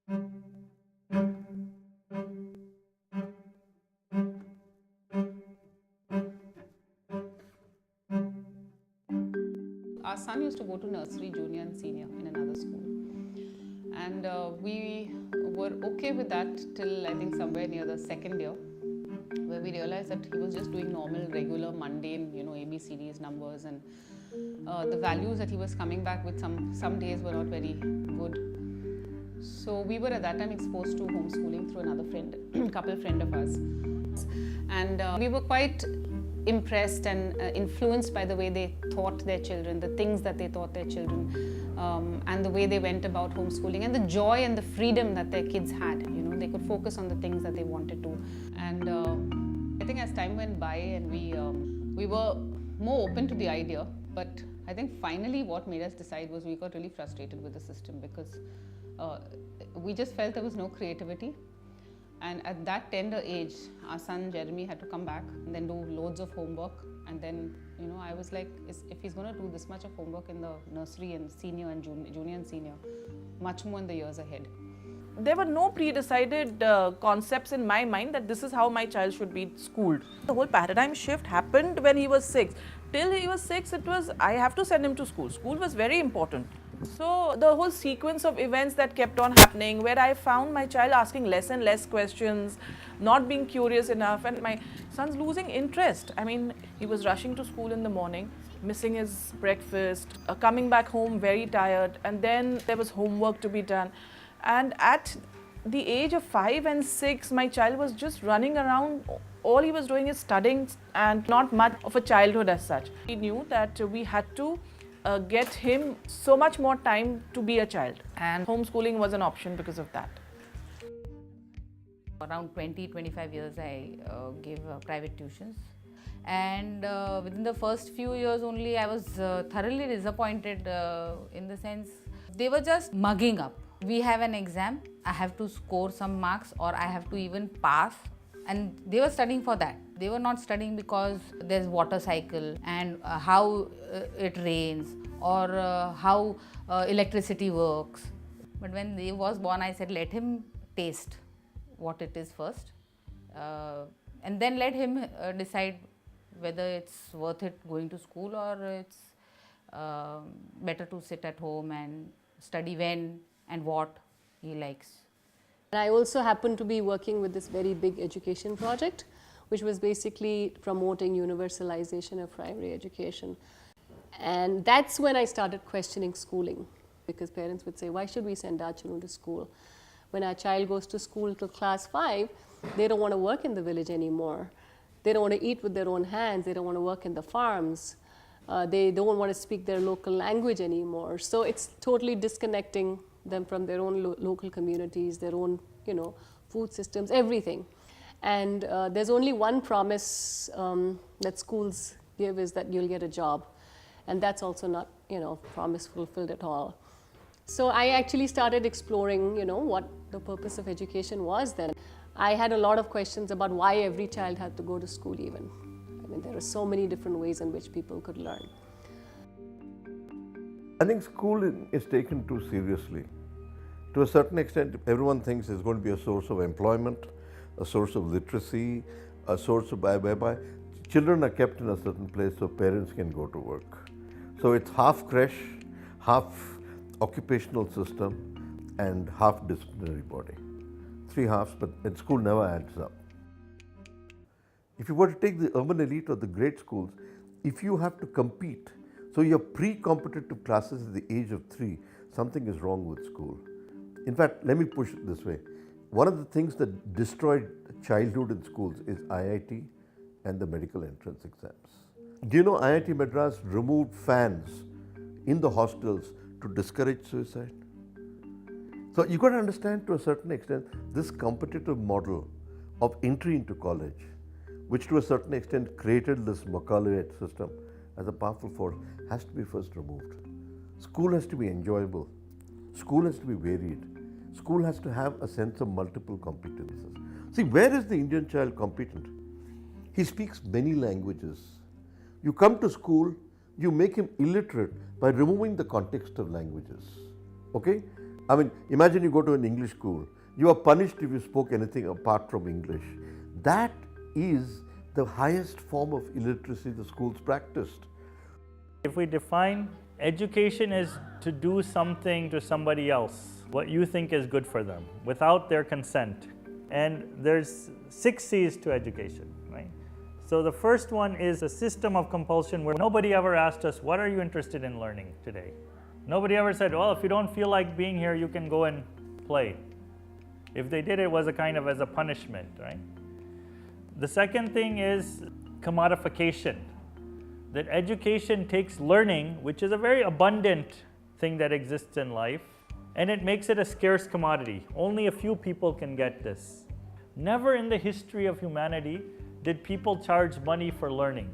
Our son used to go to nursery, junior, and senior in another school. And we were okay with that till I think somewhere near the second year, where we realized that he was just doing normal, regular, mundane, ABCDs, numbers, and the values that he was coming back with some days were not very good. So we were at that time exposed to homeschooling through another friend, couple friend of ours, and we were quite impressed and influenced by the way they taught their children, the things that they taught their children, and the way they went about homeschooling, and the joy and the freedom that their kids had. They could focus on the things that they wanted to. And I think as time went by and we were more open to the idea, but I think finally what made us decide was we got really frustrated with the system, because we just felt there was no creativity. And at that tender age, our son Jeremy had to come back and then do loads of homework. And then, I was like, if he's going to do this much of homework in the nursery and senior and junior and senior, much more in the years ahead. There were no pre-decided concepts in my mind that this is how my child should be schooled. The whole paradigm shift happened when he was 6. Till he was 6, it was, I have to send him to school. School was very important. So the whole sequence of events that kept on happening, where I found my child asking less and less questions, not being curious enough, and my son's losing interest. I mean, he was rushing to school in the morning, missing his breakfast, coming back home very tired, and then there was homework to be done. And at the age of 5 and 6, my child was just running around. All he was doing is studying and not much of a childhood as such. We knew that we had to get him so much more time to be a child, and homeschooling was an option because of that. Around 20-25 years I gave private tuitions, and within the first few years only I was thoroughly disappointed in the sense they were just mugging up. We have an exam, I have to score some marks or I have to even pass, and they were studying for that. They were not studying because there's water cycle and how it rains or how electricity works. But when he was born, I said let him taste what it is first, and then let him decide whether it's worth it going to school or it's better to sit at home and study when and what he likes. I also happened to be working with this very big education project, which was basically promoting universalization of primary education. And that's when I started questioning schooling, because parents would say, why should we send our children to school? When our child goes to school till class 5, they don't want to work in the village anymore. They don't want to eat with their own hands. They don't want to work in the farms. They don't want to speak their local language anymore. So it's totally disconnecting them from their own local communities, their own, food systems, everything. And there's only one promise that schools give, is that you'll get a job. And that's also not, promise fulfilled at all. So I actually started exploring, what the purpose of education was then. I had a lot of questions about why every child had to go to school even. I mean, there are so many different ways in which people could learn. I think school is taken too seriously. To a certain extent, everyone thinks it's going to be a source of employment, a source of literacy, a source of whereby children are kept in a certain place so parents can go to work. So it's half creche, half occupational system, and half disciplinary body. 3 halves, but at school never adds up. If you were to take the urban elite or the great schools, if you have to compete, so you're pre-competitive classes at the age of 3, something is wrong with school. In fact, let me push it this way. One of the things that destroyed childhood in schools is IIT and the medical entrance exams. Do you know IIT Madras removed fans in the hostels to discourage suicide? So you got to understand to a certain extent this competitive model of entry into college, which to a certain extent created this Macaulay system as a powerful force, has to be first removed. School has to be enjoyable. School has to be varied. School has to have a sense of multiple competences. See, where is the Indian child competent? He speaks many languages. You come to school, you make him illiterate by removing the context of languages. Okay? I mean, imagine you go to an English school. You are punished if you spoke anything apart from English. That is the highest form of illiteracy the schools practiced. If we define education is to do something to somebody else, what you think is good for them, without their consent. And there's 6 C's to education, right? So the first one is a system of compulsion where nobody ever asked us, what are you interested in learning today? Nobody ever said, well, if you don't feel like being here, you can go and play. If they did, it was a kind of as a punishment, right? The second thing is commodification. That education takes learning, which is a very abundant thing that exists in life, and it makes it a scarce commodity. Only a few people can get this. Never in the history of humanity did people charge money for learning.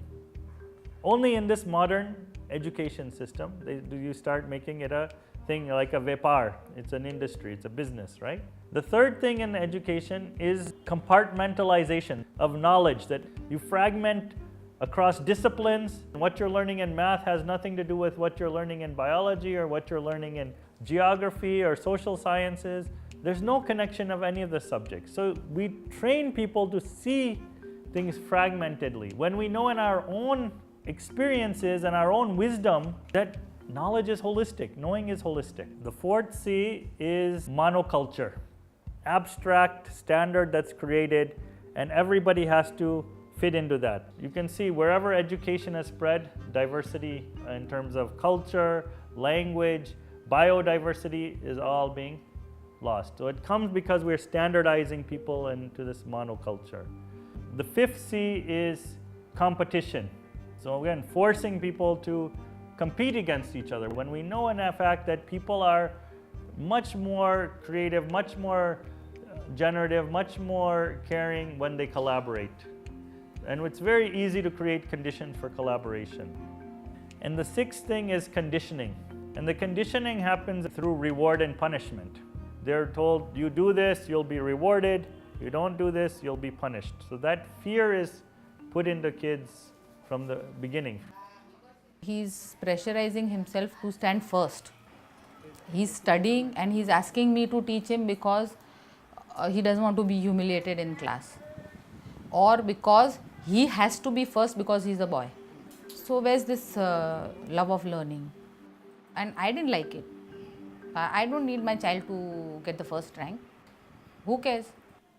Only in this modern education system do you start making it a thing like a vepar. It's an industry, it's a business, right? The third thing in education is compartmentalization of knowledge, that you fragment across disciplines. What you're learning in math has nothing to do with what you're learning in biology or what you're learning in geography or social sciences. There's no connection of any of the subjects. So we train people to see things fragmentedly. When we know in our own experiences and our own wisdom that knowledge is holistic, knowing is holistic. The fourth C is monoculture. Abstract standard that's created, and everybody has to fit into that. You can see wherever education has spread, diversity in terms of culture, language, biodiversity is all being lost. So it comes because we're standardizing people into this monoculture. The fifth C is competition. So again, forcing people to compete against each other. When we know in fact that people are much more creative, much more generative, much more caring when they collaborate. And it's very easy to create conditions for collaboration. And the sixth thing is conditioning. And the conditioning happens through reward and punishment. They're told, you do this, you'll be rewarded. You don't do this, you'll be punished. So that fear is put into kids from the beginning. He's pressurizing himself to stand first. He's studying and he's asking me to teach him because he doesn't want to be humiliated in class, or because he has to be first because he's a boy. So where's this love of learning? And I didn't like it. I don't need my child to get the first rank. Who cares?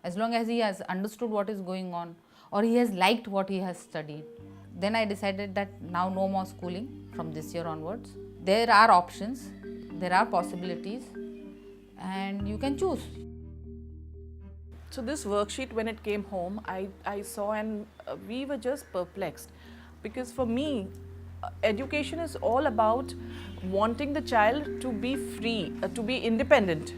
As long as he has understood what is going on or he has liked what he has studied. Then I decided that now no more schooling from this year onwards. There are options, there are possibilities, and you can choose. So this worksheet, when it came home, I saw, and we were just perplexed, because for me, education is all about wanting the child to be free, to be independent,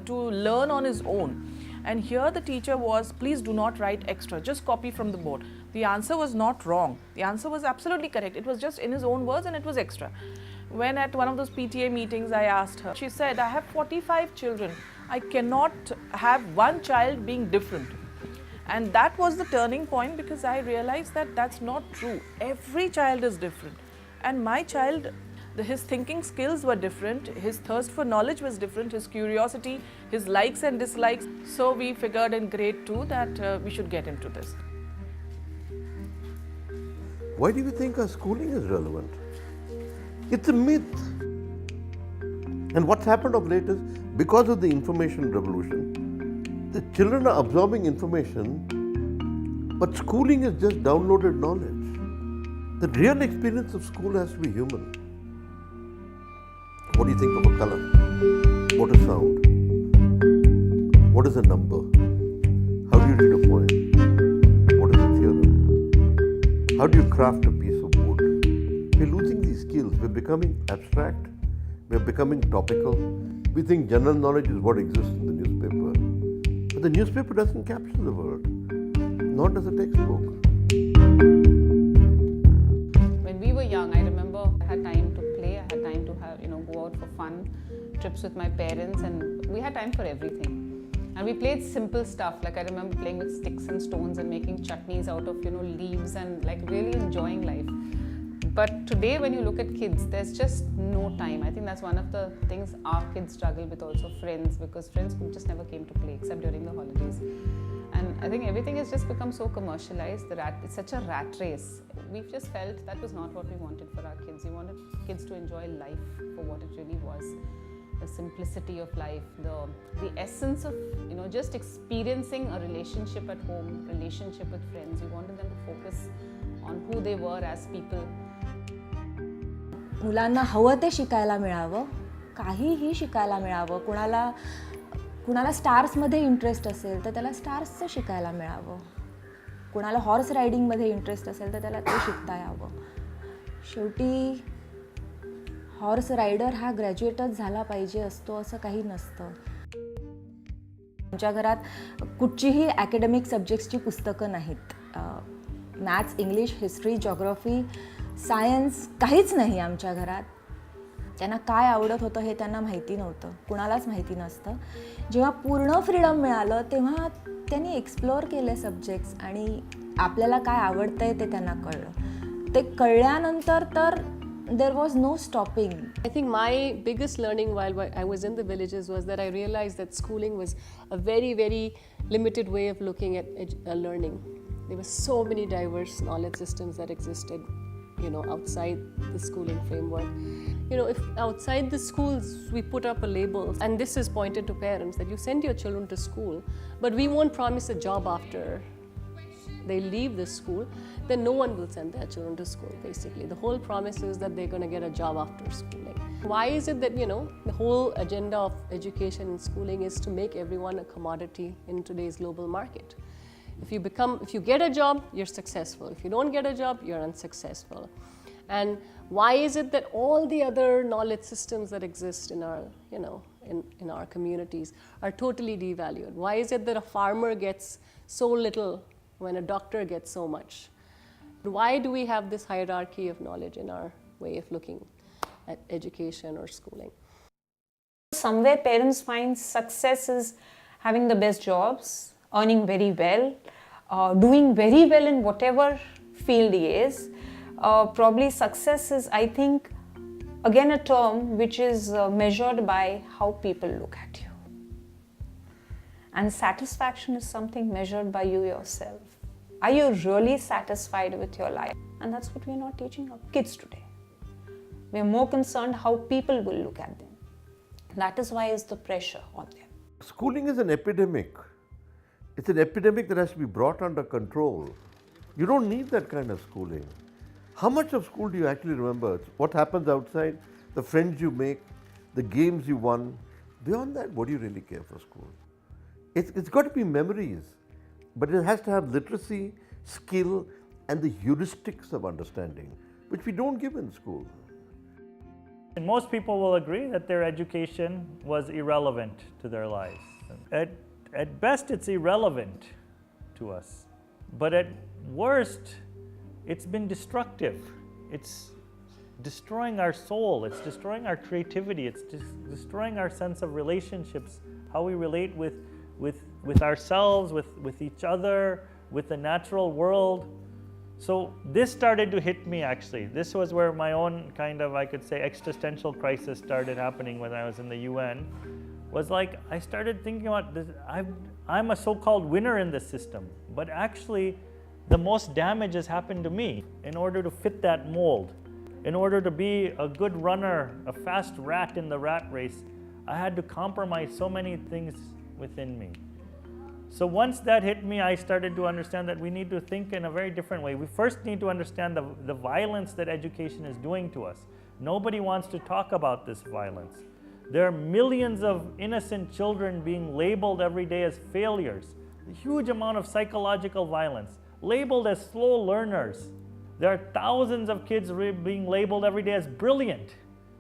to learn on his own. And here the teacher was, please do not write extra, just copy from the board. The answer was not wrong. The answer was absolutely correct. It was just in his own words and it was extra. When at one of those PTA meetings I asked her, she said, I have 45 children. I cannot have one child being different. And that was the turning point, because I realized that that's not true. Every child is different. And my child, his thinking skills were different, his thirst for knowledge was different, his curiosity, his likes and dislikes. So we figured in grade 2 that we should get into this. Why do you think our schooling is relevant? It's a myth. And what's happened of late is, because of the information revolution, the children are absorbing information, but schooling is just downloaded knowledge. The real experience of school has to be human. What do you think of a color? What is sound? What is a number? How do you read a poem? What is a theorem? How do you craft a piece of wood? We're losing these skills. We're becoming abstract. We're becoming topical. We think general knowledge is what exists in the newspaper. But the newspaper doesn't capture the world, nor does a textbook. When we were young, I remember I had time to play, I had time to have, go out for fun, trips with my parents, and we had time for everything. And we played simple stuff, like I remember playing with sticks and stones and making chutneys out of, leaves, and like really enjoying life. But today, when you look at kids, there's just no time. I think that's one of the things our kids struggle with also, friends, because friends just never came to play except during the holidays. And I think everything has just become so commercialized. It's such a rat race. We've just felt that was not what we wanted for our kids. We wanted kids to enjoy life for what it really was. The simplicity of life, the essence of, just experiencing a relationship at home, relationship with friends. We wanted them to focus on who they were as people. मुलांना हवं ते शिकायला मिळावं, काहीही शिकायला मिळावं. कुणाला स्टार्समध्ये interest असेल तर त्याला स्टार्सचं शिकायला मिळावं. कुणाला हॉर्स रायडिंगमध्ये इंटरेस्ट असेल तर त्याला ते शिकता यावं. शेवटी हॉर्स रायडर हा ग्रॅज्युएटच झाला पाहिजे असतो असं काही नसतं. आमच्या घरात कुठचीही ॲकॅडमिक सब्जेक्ट्सची पुस्तकं नाहीत. Maths, English, history, geography, science काहीच नाही आमच्या घरात. त्यांना काय आवडत होतं हे त्यांना माहिती नव्हतं, कुणालाच माहिती नसतं. जेव्हा पूर्ण फ्रीडम मिळालं तेव्हा त्यांनी एक्सप्लोअर केले सब्जेक्ट्स आणि आपल्याला काय आवडतं आहे ते त्यांना कळलं. ते कळल्यानंतर तर there was no stopping. I think my biggest learning while I was in the villages was that I realized that schooling was a very, very limited way of looking at learning. There were so many diverse knowledge systems that existed, outside the schooling framework. If outside the schools we put up a label, and this is pointed to parents, that you send your children to school, but we won't promise a job after they leave the school, then no one will send their children to school, basically. The whole promise is that they're going to get a job after schooling. Why is it that, the whole agenda of education and schooling is to make everyone a commodity in today's global market? If you get a job, you're successful. If you don't get a job, you're unsuccessful. And why is it that all the other knowledge systems that exist in our, in our communities are totally devalued? Why is it that a farmer gets so little when a doctor gets so much? Why do we have this hierarchy of knowledge in our way of looking at education or schooling? Somewhere parents find success is having the best jobs, earning very well, doing very well in whatever field he is. Probably success is, I think, again a term which is measured by how people look at you. And satisfaction is something measured by you yourself. Are you really satisfied with your life? And that's what we're not teaching our kids today. We're more concerned how people will look at them. That is why is the pressure on them. Schooling is an epidemic. It's an epidemic that has to be brought under control. You don't need that kind of schooling. How much of school do you actually remember? What happens outside, the friends you make, the games you won. Beyond that, what do you really care for school? It's got to be memories, but it has to have literacy, skill, and the heuristics of understanding, which we don't give in school. And most people will agree that their education was irrelevant to their lives. At best, it's irrelevant to us. But at worst, it's been destructive. It's destroying our soul. It's destroying our creativity. It's destroying our sense of relationships, how we relate with ourselves, with each other, with the natural world. So this started to hit me actually. This was where my own kind of, I could say, existential crisis started happening when I was in the UN. Was like, I started thinking about this, I'm a so-called winner in this system, but actually the most damage has happened to me. In order to fit that mold, in order to be a good runner, a fast rat in the rat race, I had to compromise so many things within me. So once that hit me, I started to understand that we need to think in a very different way. We first need to understand the violence that education is doing to us. Nobody wants to talk about this violence. There are millions of innocent children being labeled every day as failures. A huge amount of psychological violence, labeled as slow learners. There are thousands of kids being labeled every day as brilliant.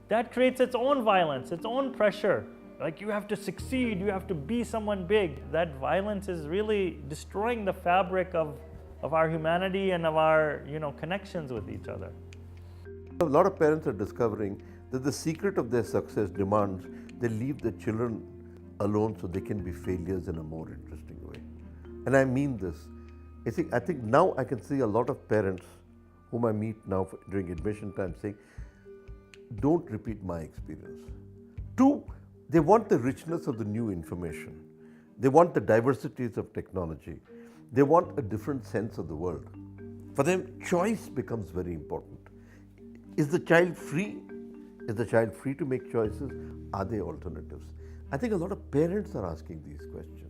That creates its own violence, its own pressure. Like, you have to succeed, you have to be someone big. That violence is really destroying the fabric of our humanity and of our, connections with each other. A lot of parents are discovering that the secret of their success demands they leave their children alone so they can be failures in a more interesting way. And I mean this. I think now I can see a lot of parents whom I meet now during admission time saying, don't repeat my experience. Two, they want the richness of the new information. They want the diversities of technology. They want a different sense of the world. For them, choice becomes very important. Is the child free? Is the child free to make choices? Are there alternatives? I think a lot of parents are asking these questions.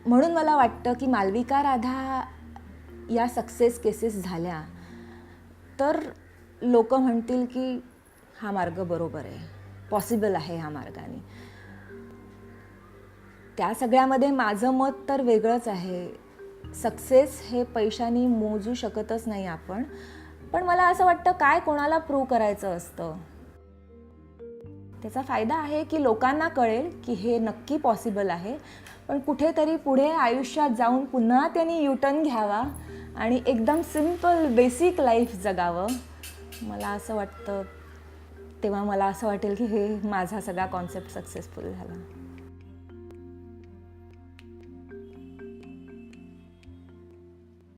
म्हणून मला वाटतं की मालविका राधा या success cases झाल्या तर लोक म्हणतील की हा मार्ग बरोबर आहे, पॉसिबल आहे ह्या मार्गाने. त्या सगळ्यामध्ये माझं मत तर वेगळंच आहे. सक्सेस हे पैशाने मोजू शकतच नाही आपण, पण मला असं वाटतं काय कोणाला प्रूव्ह करायचं असतं. त्याचा फायदा आहे की लोकांना कळेल की हे नक्की पॉसिबल आहे, पण कुठेतरी पुढे आयुष्यात जाऊन पुन्हा त्यांनी युटर्न घ्यावा आणि एकदम सिम्पल बेसिक लाईफ जगावं. मला असं वाटतं तेव्हा मला असं वाटेल की हे माझा सगळा कॉन्सेप्ट सक्सेसफुल झाला.